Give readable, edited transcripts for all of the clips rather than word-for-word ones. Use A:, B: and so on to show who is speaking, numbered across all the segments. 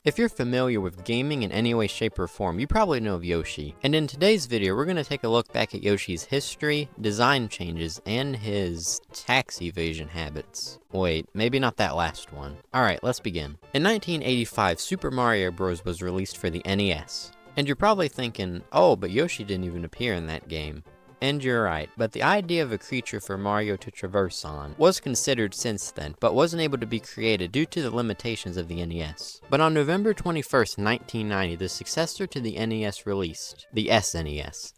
A: If you're familiar with gaming in any way, shape, or form, you probably know of Yoshi. And in today's video, we're going to take a look back at Yoshi's history, design changes, and his tax evasion habits. Wait, maybe not that last one. Alright, let's begin. In 1985, Super Mario Bros. Was released for the NES. And you're probably thinking, oh, but Yoshi didn't even appear in that game. And you're right, but the idea of a creature for Mario to traverse on was considered since then, but wasn't able to be created due to the limitations of the NES. But on November 21st, 1990, the successor to the NES released, the SNES.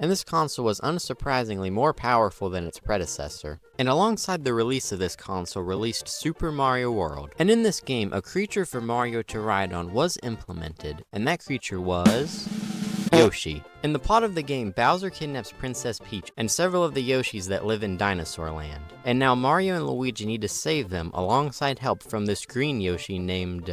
A: And this console was unsurprisingly more powerful than its predecessor. And alongside the release of this console released Super Mario World. And in this game, a creature for Mario to ride on was implemented, and that creature was Yoshi. In the plot of the game, Bowser kidnaps Princess Peach and several of the Yoshis that live in Dinosaur Land. And now Mario and Luigi need to save them alongside help from this green Yoshi named,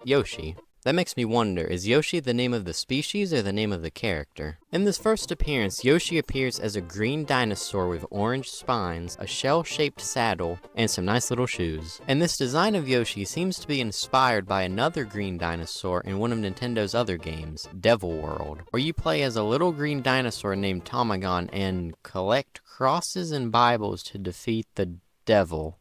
A: Yoshi. That makes me wonder, is Yoshi the name of the species or the name of the character? In this first appearance, Yoshi appears as a green dinosaur with orange spines, a shell-shaped saddle, and some nice little shoes. And this design of Yoshi seems to be inspired by another green dinosaur in one of Nintendo's other games, Devil World, where you play as a little green dinosaur named Tomagon and collect crosses and Bibles to defeat the devil.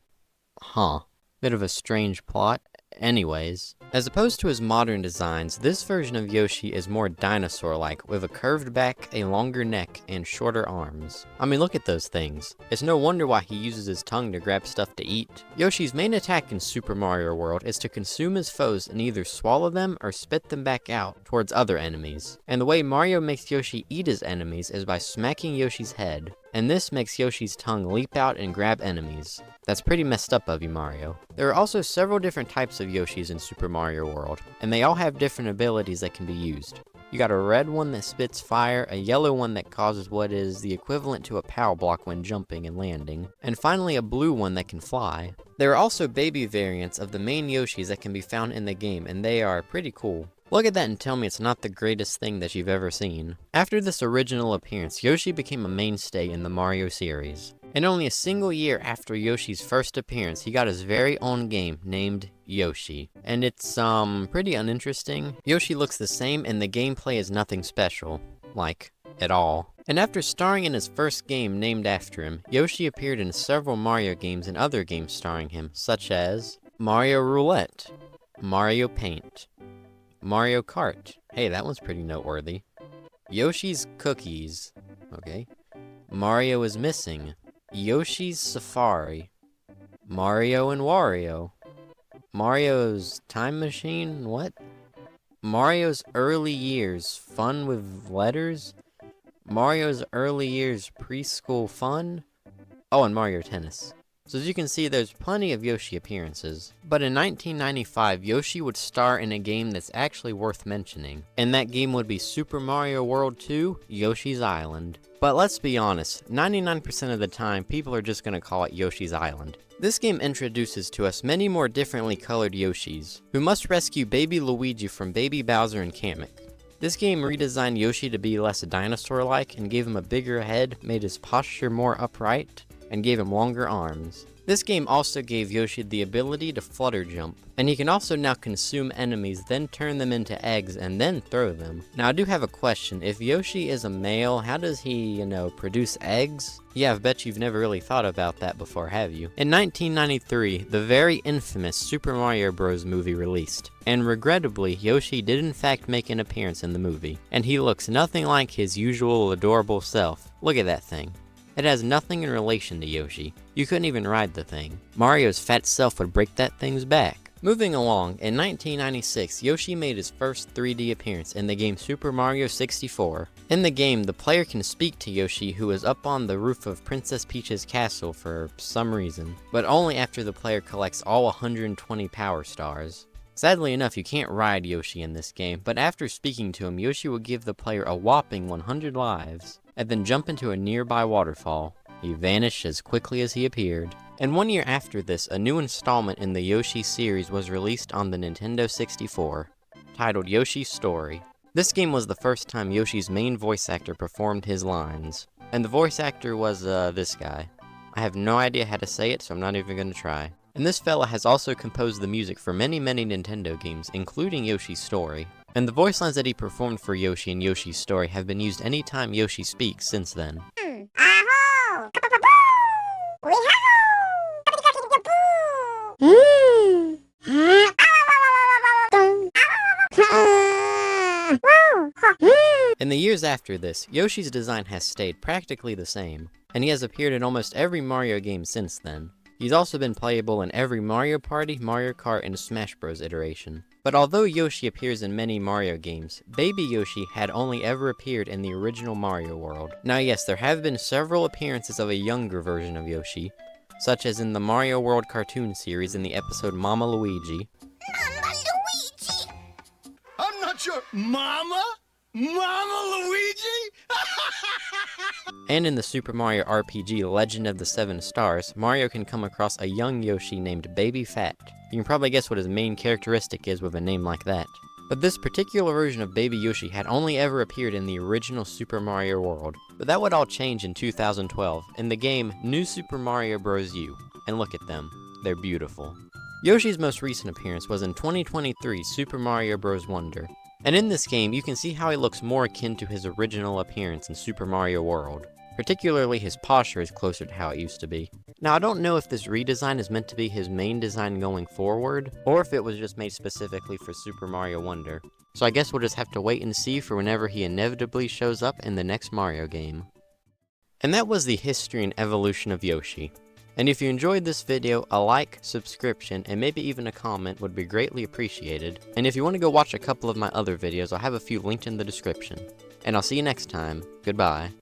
A: Huh. Bit of a strange plot. Anyways, as opposed to his modern designs, this version of Yoshi is more dinosaur-like, with a curved back, a longer neck, and shorter arms. I mean, look at those things. It's no wonder why he uses his tongue to grab stuff to eat. Yoshi's main attack in Super Mario World is to consume his foes and either swallow them or spit them back out towards other enemies. And the way Mario makes Yoshi eat his enemies is by smacking Yoshi's head. And this makes Yoshi's tongue leap out and grab enemies. That's pretty messed up of you, Mario. There are also several different types of Yoshis in Super Mario World, and they all have different abilities that can be used. You got a red one that spits fire, a yellow one that causes what is the equivalent to a power block when jumping and landing, and finally a blue one that can fly. There are also baby variants of the main Yoshis that can be found in the game, and they are pretty cool. Look at that and tell me it's not the greatest thing that you've ever seen. After this original appearance, Yoshi became a mainstay in the Mario series. And only a single year after Yoshi's first appearance, he got his very own game named Yoshi. And it's, pretty uninteresting. Yoshi looks the same and the gameplay is nothing special. Like, at all. And after starring in his first game named after him, Yoshi appeared in several Mario games and other games starring him, such as Mario Roulette, Mario Paint, Mario Kart. Hey, that one's pretty noteworthy. Yoshi's Cookies. Okay. Mario is Missing. Yoshi's Safari. Mario and Wario. Mario's Time Machine? What? Mario's Early Years Fun with Letters? Mario's Early Years Preschool Fun? Oh, and Mario Tennis. So as you can see, there's plenty of Yoshi appearances. But in 1995, Yoshi would star in a game that's actually worth mentioning. And that game would be Super Mario World 2, Yoshi's Island. But let's be honest, 99% of the time, people are just gonna call it Yoshi's Island. This game introduces to us many more differently colored Yoshis, who must rescue baby Luigi from baby Bowser and Kamek. This game redesigned Yoshi to be less dinosaur-like and gave him a bigger head, made his posture more upright, and gave him longer arms. This game also gave Yoshi the ability to flutter jump, and he can also now consume enemies, then turn them into eggs, and then throw them. Now I do have a question, if Yoshi is a male, how does he, produce eggs? Yeah, I bet you've never really thought about that before, have you? In 1993, the very infamous Super Mario Bros. Movie released, and regrettably, Yoshi did in fact make an appearance in the movie, and he looks nothing like his usual adorable self. Look at that thing. It has nothing in relation to Yoshi. You couldn't even ride the thing. Mario's fat self would break that thing's back. Moving along, in 1996, Yoshi made his first 3D appearance in the game Super Mario 64. In the game, the player can speak to Yoshi, who is up on the roof of Princess Peach's castle for some reason, but only after the player collects all 120 power stars. Sadly enough, you can't ride Yoshi in this game, but after speaking to him, Yoshi will give the player a whopping 100 lives, and then jump into a nearby waterfall. He vanished as quickly as he appeared. And 1 year after this, a new installment in the Yoshi series was released on the Nintendo 64, titled Yoshi's Story. This game was the first time Yoshi's main voice actor performed his lines, and the voice actor was, this guy. I have no idea how to say it, so I'm not even gonna try. And this fella has also composed the music for many Nintendo games, including Yoshi's Story. And the voice lines that he performed for Yoshi in Yoshi's Story have been used anytime Yoshi speaks since then. In the years after this, Yoshi's design has stayed practically the same, and he has appeared in almost every Mario game since then. He's also been playable in every Mario Party, Mario Kart, and Smash Bros. Iteration. But although Yoshi appears in many Mario games, Baby Yoshi had only ever appeared in the original Mario world. Now yes, there have been several appearances of a younger version of Yoshi, such as in the Mario World cartoon series in the episode Mama Luigi.
B: Mama Luigi! I'm not your mama? Mama Luigi?
A: And in the Super Mario RPG Legend of the Seven Stars, Mario can come across a young Yoshi named Baby Fat. You can probably guess what his main characteristic is with a name like that. But this particular version of Baby Yoshi had only ever appeared in the original Super Mario world. But that would all change in 2012, in the game New Super Mario Bros. U. And look at them, they're beautiful. Yoshi's most recent appearance was in 2023 Super Mario Bros. Wonder. And in this game, you can see how he looks more akin to his original appearance in Super Mario World. Particularly, his posture is closer to how it used to be. Now, I don't know if this redesign is meant to be his main design going forward, or if it was just made specifically for Super Mario Wonder. So I guess we'll just have to wait and see for whenever he inevitably shows up in the next Mario game. And that was the history and evolution of Yoshi. And if you enjoyed this video, a like, subscription, and maybe even a comment would be greatly appreciated. And if you want to go watch a couple of my other videos, I'll have a few linked in the description. And I'll see you next time. Goodbye.